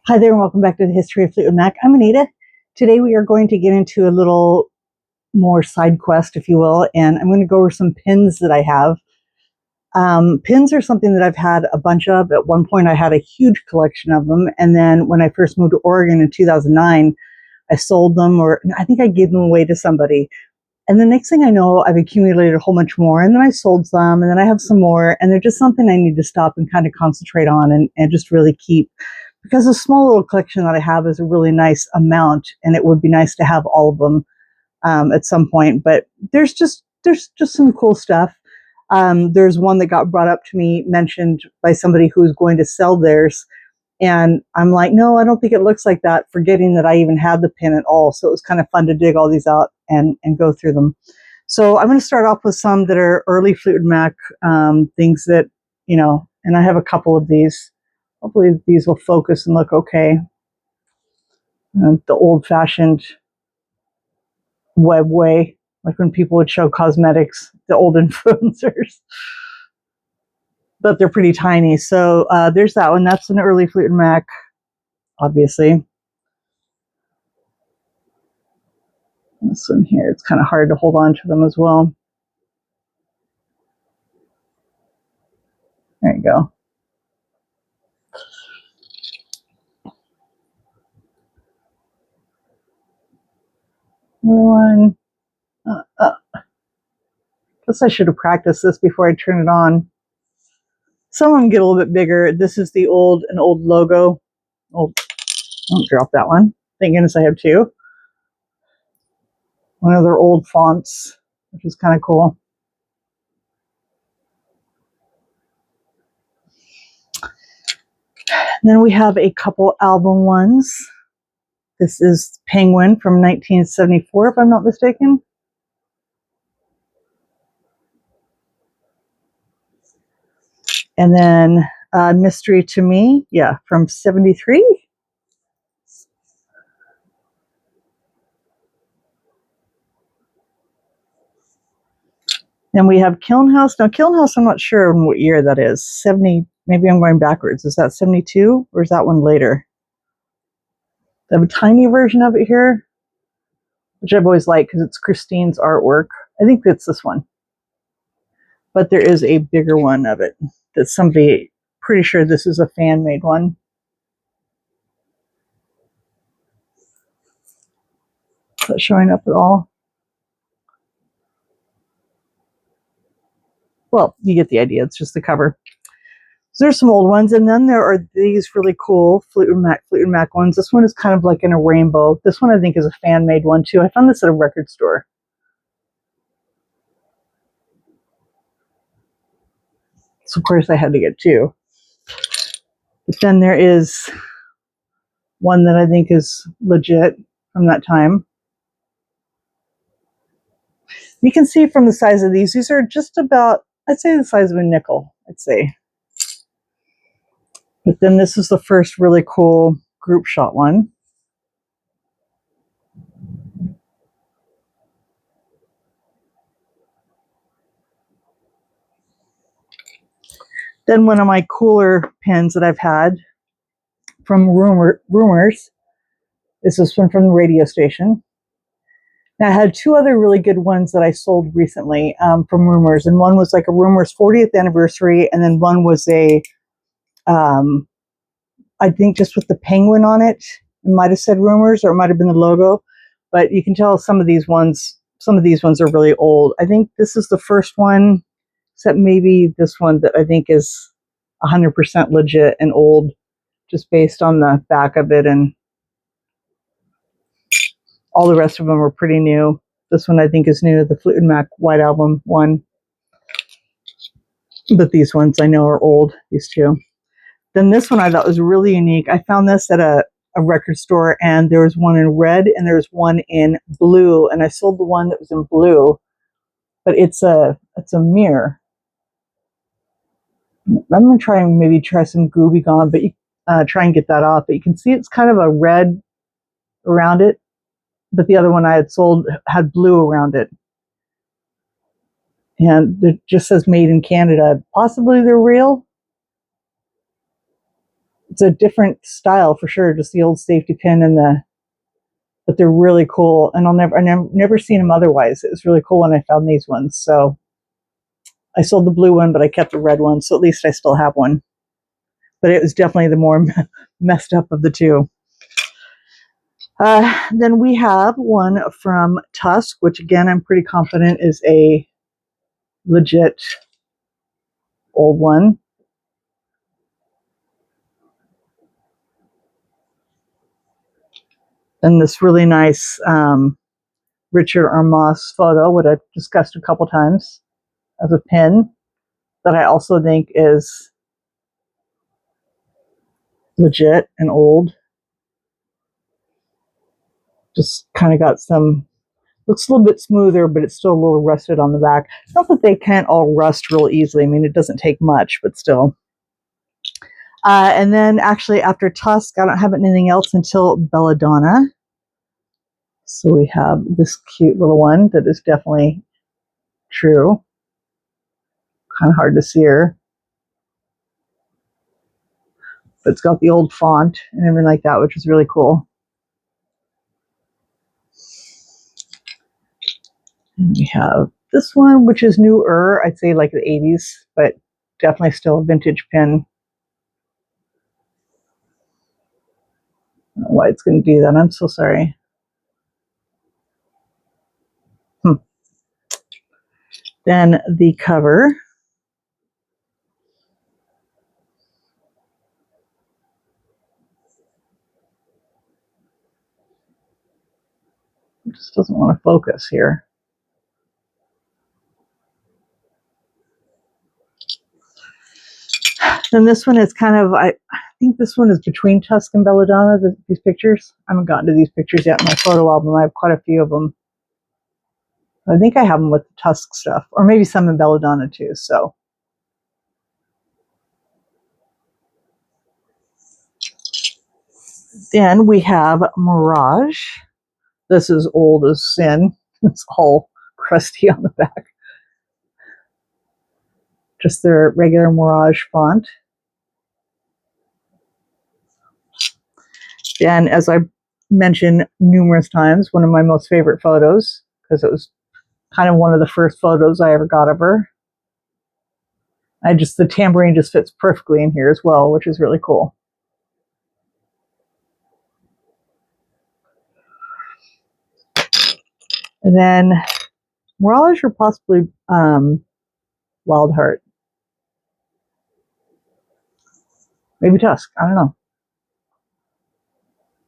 Hi there and welcome back to the History of Fleetwood Mac. I'm Anita. Today we are going to get into a little more side quest, if you will, and I'm going to go over some pins that I have. Pins are something that I've had a bunch of. At one point I had a huge collection of them, and then when I first moved to Oregon in 2009, I sold them, or I think I gave them away to somebody. And the next thing I know, I've accumulated a whole bunch more, and then I sold some, and then I have some more, and they're just something I need to stop and kind of concentrate on and just really keep. Because the small little collection that I have is a really nice amount, and it would be nice to have all of them at some point. But there's just some cool stuff. There's one that got brought up to me, mentioned by somebody who's going to sell theirs, and I'm like, no, I don't think it looks like that, forgetting that I even had the pin at all. So it was kind of fun to dig all these out and go through them. So I'm going to start off with some that are early Fleetwood Mac things that, and I have a couple of these. Hopefully these will focus and look okay. The old-fashioned web way, like when people would show cosmetics, the old influencers. But they're pretty tiny. So there's that one. That's an early Fleetwood Mac, obviously. This one here, it's kind of hard to hold on to them as well. There you go. Another one. Guess I should have practiced this before I turn it on. Some of them get a little bit bigger. This is an old logo. Oh, don't drop that one. Thank goodness I have two. One of their old fonts, which is kind of cool. And then we have a couple album ones. This is Penguin from 1974, if I'm not mistaken. And then Mystery to Me, yeah, from 73. Then we have Kiln House. Now, Kiln House, I'm not sure in what year that is. 70, maybe I'm going backwards. Is that 72 or is that one later? I have a tiny version of it here, which I've always liked because it's Christine's artwork. I think it's this one. But there is a bigger one of it that somebody, pretty sure this is a fan-made one. Is that showing up at all? Well, you get the idea. It's just the cover. So there's some old ones, and then there are these really cool Fleetwood Mac ones. This one is kind of like in a rainbow. This one I think is a fan-made one too. I found this at a record store. So of course I had to get two. But then there is one that I think is legit from that time. You can see from the size of these are just about, I'd say the size of a nickel, I'd say. But then this is the first really cool group shot one. Then one of my cooler pins that I've had from Rumors is this one from the radio station. Now, I had two other really good ones that I sold recently from Rumors, and one was like a Rumors 40th anniversary, and then one was I think just with the penguin on it. It might have said Rumors, or it might have been the logo, but you can tell some of these ones are really old. I think this is the first one, except maybe this one that I think is 100% legit and old, just based on the back of it, and all the rest of them are pretty new. This one I think is new, the Fleetwood Mac White Album one. But these ones I know are old, these two. Then this one I thought was really unique. I found this at a record store, and there was one in red and there was one in blue, and I sold the one that was in blue, but it's a mirror. I'm going to try some Gooby Gone, but try and get that off. But you can see it's kind of a red around it, but the other one I had sold had blue around it. And it just says made in Canada. Possibly they're real. it's a different style for sure, just the old safety pin and but they're really cool, and I've never seen them otherwise. It was really cool when I found these ones. So I sold the blue one, but I kept the red one, so at least I still have one. But it was definitely the more messed up of the two. Then we have one from Tusk, which again I'm pretty confident is a legit old one. And this really nice Richard Armas photo, what I've discussed a couple times, of a pin that I also think is legit and old. Just kind of got some, looks a little bit smoother, but it's still a little rusted on the back. Not that they can't all rust real easily. I mean, it doesn't take much, but still. And then actually after Tusk, I don't have anything else until Belladonna. So we have this cute little one that is definitely true. Kind of hard to see her. But it's got the old font and everything like that, which is really cool. And we have this one, which is newer, I'd say like the 80s, but definitely still a vintage pin. I don't know why it's going to do that. I'm so sorry. Then the cover. It just doesn't want to focus here. Then this one is kind of, I think this one is between Tusk and Belladonna, these pictures. I haven't gotten to these pictures yet in my photo album. I have quite a few of them. I think I have them with the Tusk stuff, or maybe some in Belladonna too, so. Then we have Mirage. This is old as sin. It's all crusty on the back. Just their regular Mirage font. And as I mentioned numerous times, one of my most favorite photos, because it was kind of one of the first photos I ever got of her. The tambourine just fits perfectly in here as well, which is really cool. And then Mirage or possibly Wild Heart. Maybe Tusk. I don't know.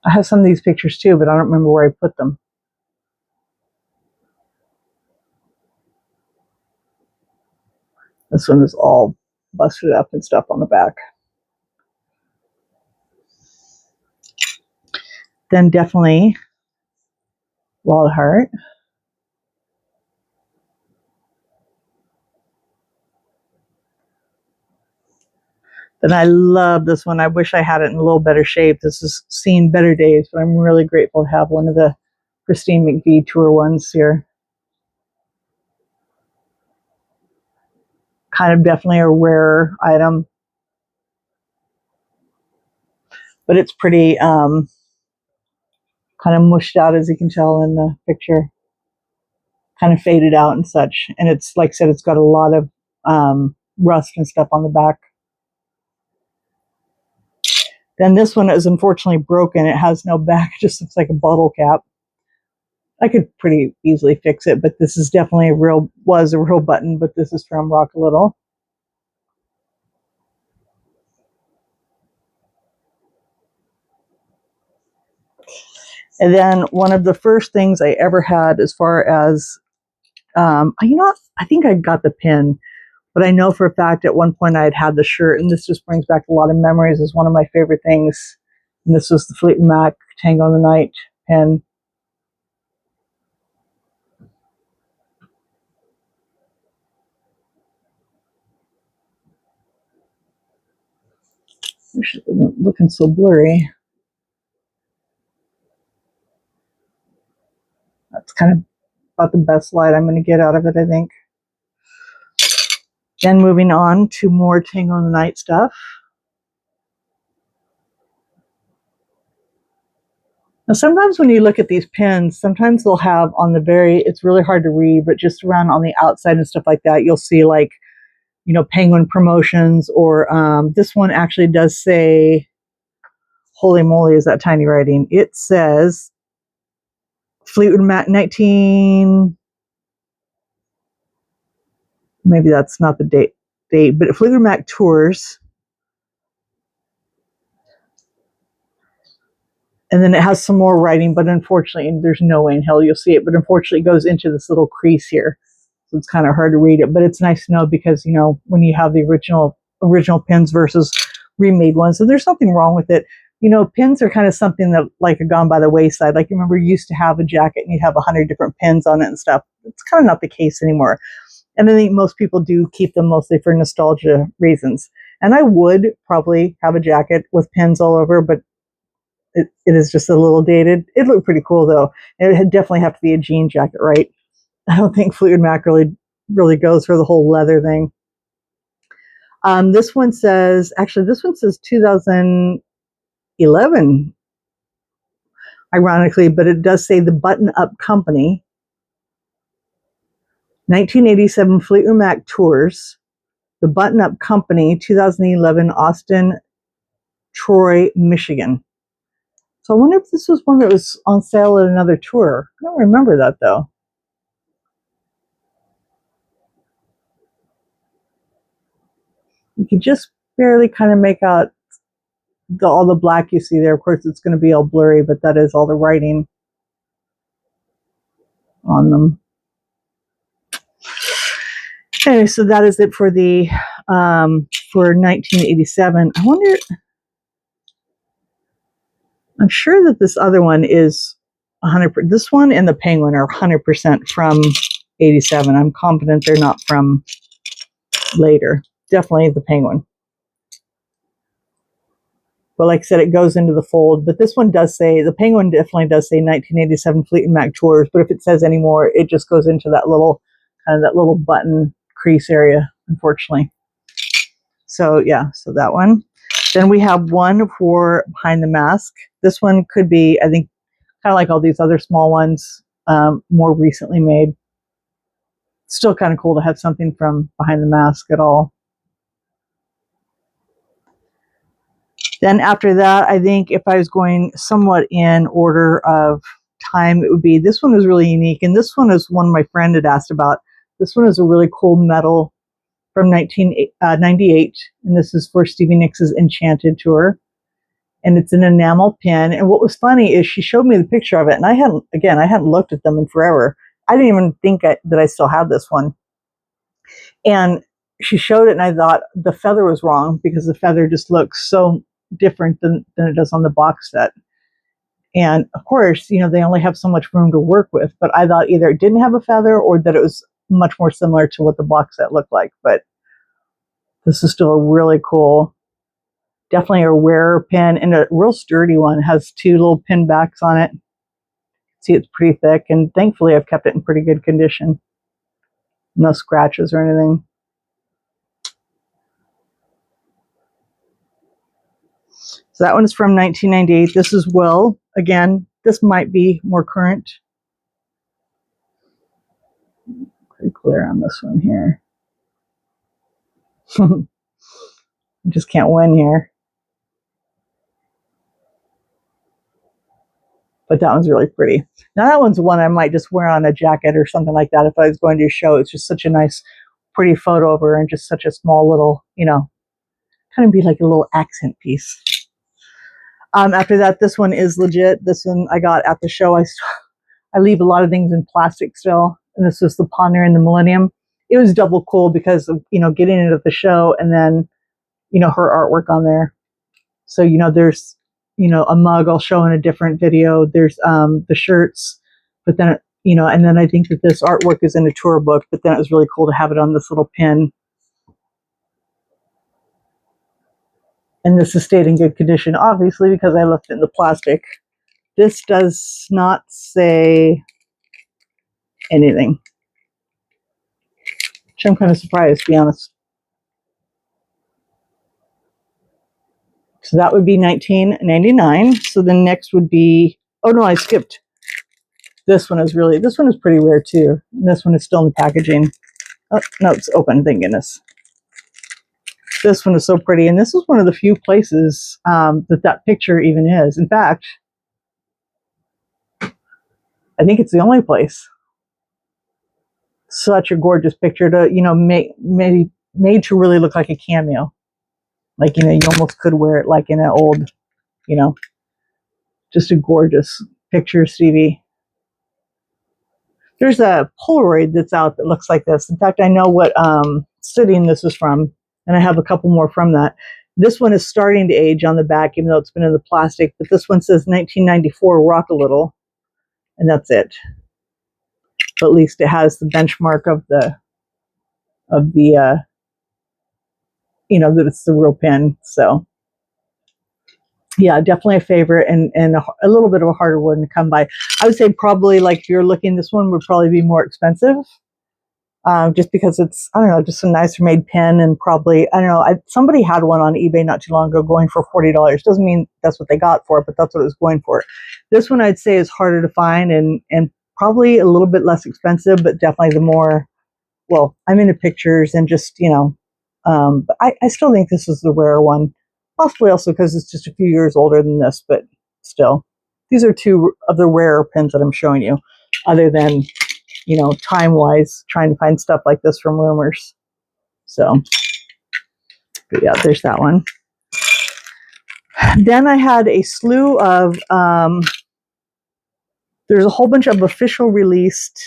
I have some of these pictures too, but I don't remember where I put them. This one is all busted up and stuff on the back. Then definitely Wild Heart. Then I love this one. I wish I had it in a little better shape. This has seen better days, but I'm really grateful to have one of the Christine McVie tour ones here. Kind of definitely a rare item, but it's pretty kind of mushed out, as you can tell in the picture, kind of faded out and such. And it's, like I said, it's got a lot of rust and stuff on the back. Then this one is unfortunately broken. It has no back. It just looks like a bottle cap. I could pretty easily fix it, but this is definitely was a real button, but this is from Rock a Little. And then one of the first things I ever had as far as, I think I got the pin, but I know for a fact at one point I had the shirt, and this just brings back a lot of memories. It's one of my favorite things. And this was the Fleetwood Mac Tango in the Night pin. Wish it wasn't looking so blurry. That's kind of about the best light I'm going to get out of it, I think. Then moving on to more Tango in the Night stuff. Now, sometimes when you look at these pins, sometimes they'll have on the very, it's really hard to read, but just around on the outside and stuff like that, you'll see like, you know, Penguin Promotions, or this one actually does say, holy moly, is that tiny writing? It says Fleetwood Mac 19, maybe that's not the date, but Fleetwood Mac Tours. And then it has some more writing, but unfortunately, there's no way in hell you'll see it. But unfortunately, it goes into this little crease here. So it's kind of hard to read it. But it's nice to know because, you know, when you have the original pins versus remade ones, and there's nothing wrong with it. You know, pins are kind of something that like have gone by the wayside. Like, you remember you used to have a jacket and you'd have 100 different pins on it and stuff. It's kind of not the case anymore. And I think most people do keep them mostly for nostalgia reasons. And I would probably have a jacket with pins all over, but it is just a little dated. It looked pretty cool though. It would definitely have to be a jean jacket, right? I don't think Fleetwood Mac really goes for the whole leather thing. This one says 2011, ironically, but it does say the Button Up Company, 1987 Fleetwood Mac Tours, the Button Up Company, 2011, Austin, Troy, Michigan. So I wonder if this was one that was on sale at another tour. I don't remember that though. You can just barely kind of make out all the black you see there. Of course, it's going to be all blurry, but that is all the writing on them. Anyway, so that is it for the for 1987. I wonder. I'm sure that this other one is 100%. This one and the Penguin are 100% from 87. I'm confident they're not from later. Definitely the Penguin. But like I said, it goes into the fold. But this one does say, the Penguin definitely does say 1987 Fleetwood Mac Tours. But if it says any more, it just goes into that little, kind of that little button crease area, unfortunately. So yeah, so that one. Then we have one for Behind the Mask. This one could be, I think, kind of like all these other small ones, more recently made. Still kind of cool to have something from Behind the Mask at all. Then after that, I think if I was going somewhat in order of time, it would be, this one was really unique. And this one is one my friend had asked about. This one is a really cool medal from 1998. And this is for Stevie Nicks' Enchanted tour. And it's an enamel pin. And what was funny is she showed me the picture of it. And I hadn't looked at them in forever. I didn't even think that I still had this one. And she showed it and I thought the feather was wrong because the feather just looks so different than it does on the box set. And of course, you know, they only have so much room to work with, but I thought either it didn't have a feather or that it was much more similar to what the box set looked like. But this is still a really cool, definitely a rarer pin and a real sturdy one. It has two little pin backs on it. See, it's pretty thick, and thankfully I've kept it in pretty good condition. No scratches or anything. So that one is from 1998. This is Will. Again, this might be more current. Pretty clear on this one here. Just can't win here. But that one's really pretty. Now that one's one I might just wear on a jacket or something like that if I was going to a show. It's just such a nice, pretty photo of her and just such a small little, you know, kind of be like a little accent piece. After that, this one is legit. This one I got at the show. I leave a lot of things in plastic still. And this was the Ponder in the Millennium. It was double cool because of, you know, getting it at the show and then, you know, her artwork on there. So, you know, there's, you know, a mug I'll show in a different video. There's the shirts, but then, you know, and then I think that this artwork is in a tour book, but then it was really cool to have it on this little pin. And this has stayed in good condition, obviously, because I left it in the plastic. This does not say anything, which I'm kind of surprised, to be honest. So that would be 1999. So the next would be Oh no, I skipped. This one is pretty rare too. And this one is still in the packaging. Oh, no, it's open, thank goodness. This one is so pretty. And this is one of the few places that picture even is. In fact, I think it's the only place. Such a gorgeous picture to, made to really look like a cameo. Like, you almost could wear it like in an old, just a gorgeous picture, Stevie. There's a Polaroid that's out that looks like this. In fact, I know what sitting this is from, and I have a couple more from that. This one is starting to age on the back, even though it's been in the plastic, but this one says 1994 Rock a Little, and that's it. But at least it has the benchmark of the that it's the real pin. So yeah, definitely a favorite, and a little bit of a harder one to come by. I would say probably, like, if you're looking, this one would probably be more expensive, just because it's, I don't know, just a nicer made pin, and probably, I don't know, somebody had one on eBay not too long ago going for $40. Doesn't mean that's what they got for it, but that's what it was going for. This one I'd say is harder to find, and probably a little bit less expensive, but definitely the more, well, I'm into pictures and just, but I still think this is the rare one. Possibly also because it's just a few years older than this, but still. These are two of the rarer pins that I'm showing you, other than, time-wise, trying to find stuff like this from Rumors. So, but yeah, there's that one. Then I had a slew of, there's a whole bunch of official released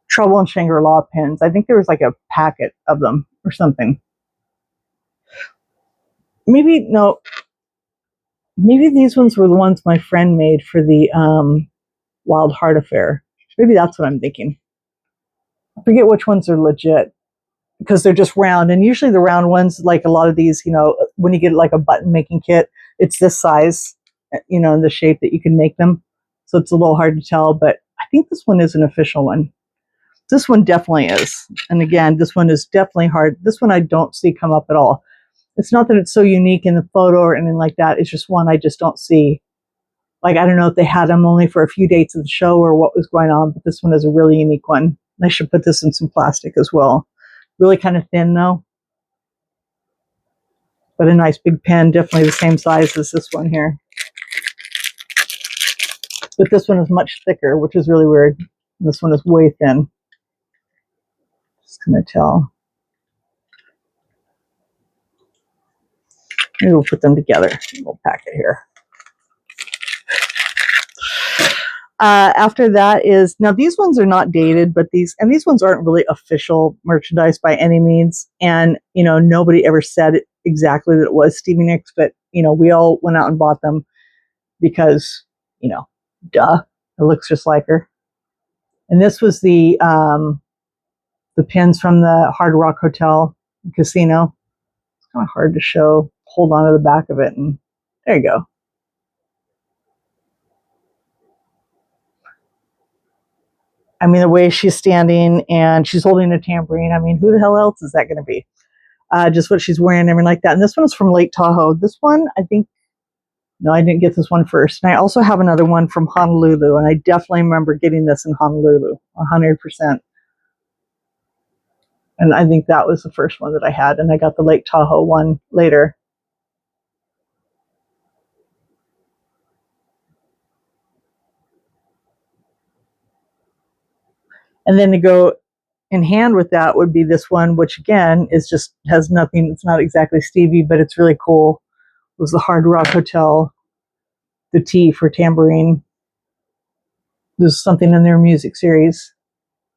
Trouble in Shangri-La pins. I think there was like a packet of them or something. Maybe these ones were the ones my friend made for the Wild Heart Affair. Maybe that's what I'm thinking. I forget which ones are legit, because they're just round. And usually the round ones, like a lot of these, when you get like a button making kit, it's this size, in the shape that you can make them. So it's a little hard to tell, but I think this one is an official one. This one definitely is. And again, this one is definitely hard. This one I don't see come up at all. It's not that it's so unique in the photo or anything like that. It's just one I just don't see. Like, I don't know if they had them only for a few dates of the show or what was going on, but this one is a really unique one. I should put this in some plastic as well. Really kind of thin though, but a nice big pen, definitely the same size as this one here. But this one is much thicker, which is really weird. This one is way thin. Just gonna tell. Maybe we'll put them together. We'll pack it here. After that is, now these ones are not dated, but these ones aren't really official merchandise by any means. And, nobody ever said exactly that it was Stevie Nicks, but, we all went out and bought them because, duh, it looks just like her. And this was the pins from the Hard Rock Hotel Casino. It's kind of hard to show. Hold on to the back of it, and there you go. I mean, the way she's standing and she's holding a tambourine. I mean, who the hell else is that going to be? Just what she's wearing, everything like that. And this one is from Lake Tahoe. This one, I think, no, I didn't get this one first. And I also have another one from Honolulu, and I definitely remember getting this in Honolulu, 100%. And I think that was the first one that I had, and I got the Lake Tahoe one later. And then to go in hand with that would be this one, which again is just has nothing. It's not exactly Stevie, but it's really cool. It was the Hard Rock Hotel, the T for tambourine. There's something in their music series,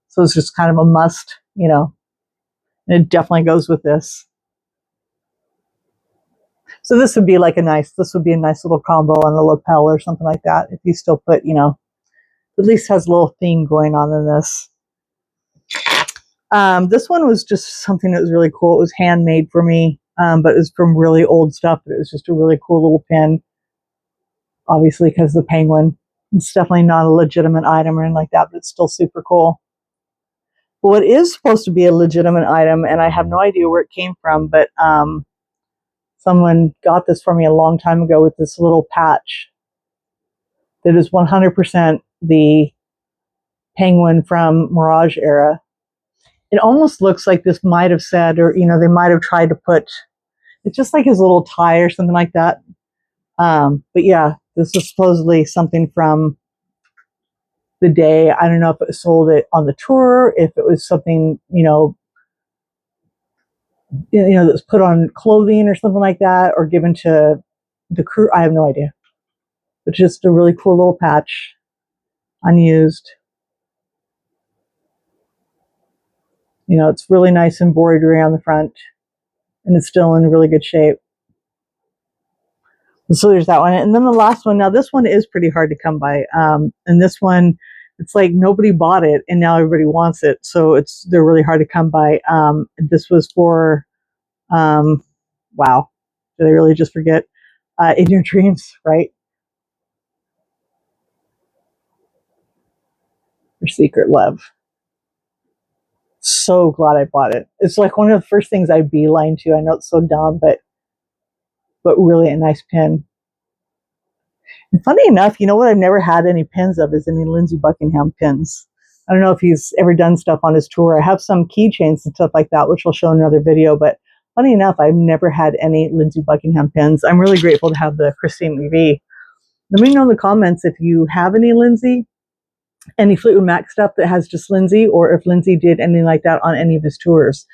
so it's just kind of a must, And it definitely goes with this. So this would be like a nice little combo on the lapel or something like that. If you still put, at least has a little theme going on in this. This one was just something that was really cool. It was handmade for me, but it was from really old stuff. But it was just a really cool little pin, obviously because the penguin. It's definitely not a legitimate item or anything like that, but it's still super cool. But what is supposed to be a legitimate item, and I have no idea where it came from, but someone got this for me a long time ago with this little patch. that is 100% the penguin from Mirage era. It almost looks like this might have said, or, they might have tried to put, it's just like his little tie or something like that. But yeah, this is supposedly something from the day. I don't know if it sold it on the tour, if it was something, that was put on clothing or something like that, or given to the crew. I have no idea. It's just a really cool little patch, unused. It's really nice embroidery on the front, and it's still in really good shape. So there's that one. And then the last one, now this one is pretty hard to come by. And this one, it's like nobody bought it and now everybody wants it. So they're really hard to come by. This was for, wow, did I really just forget? In Your Dreams, right? Your Secret Love. So glad I bought it. It's like one of the first things I beeline to. I know it's so dumb, but really a nice pin. And funny enough, you know what I've never had any pins of is any Lindsey Buckingham pins. I don't know if he's ever done stuff on his tour. I have some keychains and stuff like that, which I'll show in another video. But funny enough, I've never had any Lindsey Buckingham pins. I'm really grateful to have the Christine McVie. Let me know in the comments if you have any Lindsey, any Fleetwood Mac stuff that has just Lindsey, or if Lindsey did anything like that on any of his tours.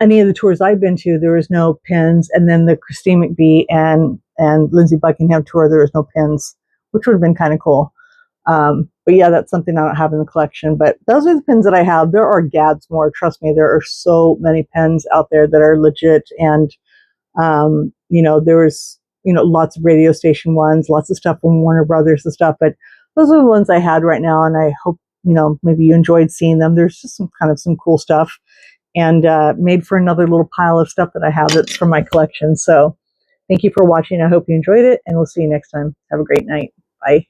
Any of the tours I've been to, there was no pins, and then the Christine McVie and Lindsey Buckingham tour, there was no pins, which would have been kind of cool. But yeah, that's something I don't have in the collection. But those are the pins that I have. There are gads more. Trust me, there are so many pins out there that are legit. And there was lots of radio station ones, lots of stuff from Warner Brothers and stuff. But those are the ones I had right now, and I hope maybe you enjoyed seeing them. There's just some cool stuff. And made for another little pile of stuff that I have that's from my collection. So thank you for watching. I hope you enjoyed it, and we'll see you next time. Have a great night. Bye.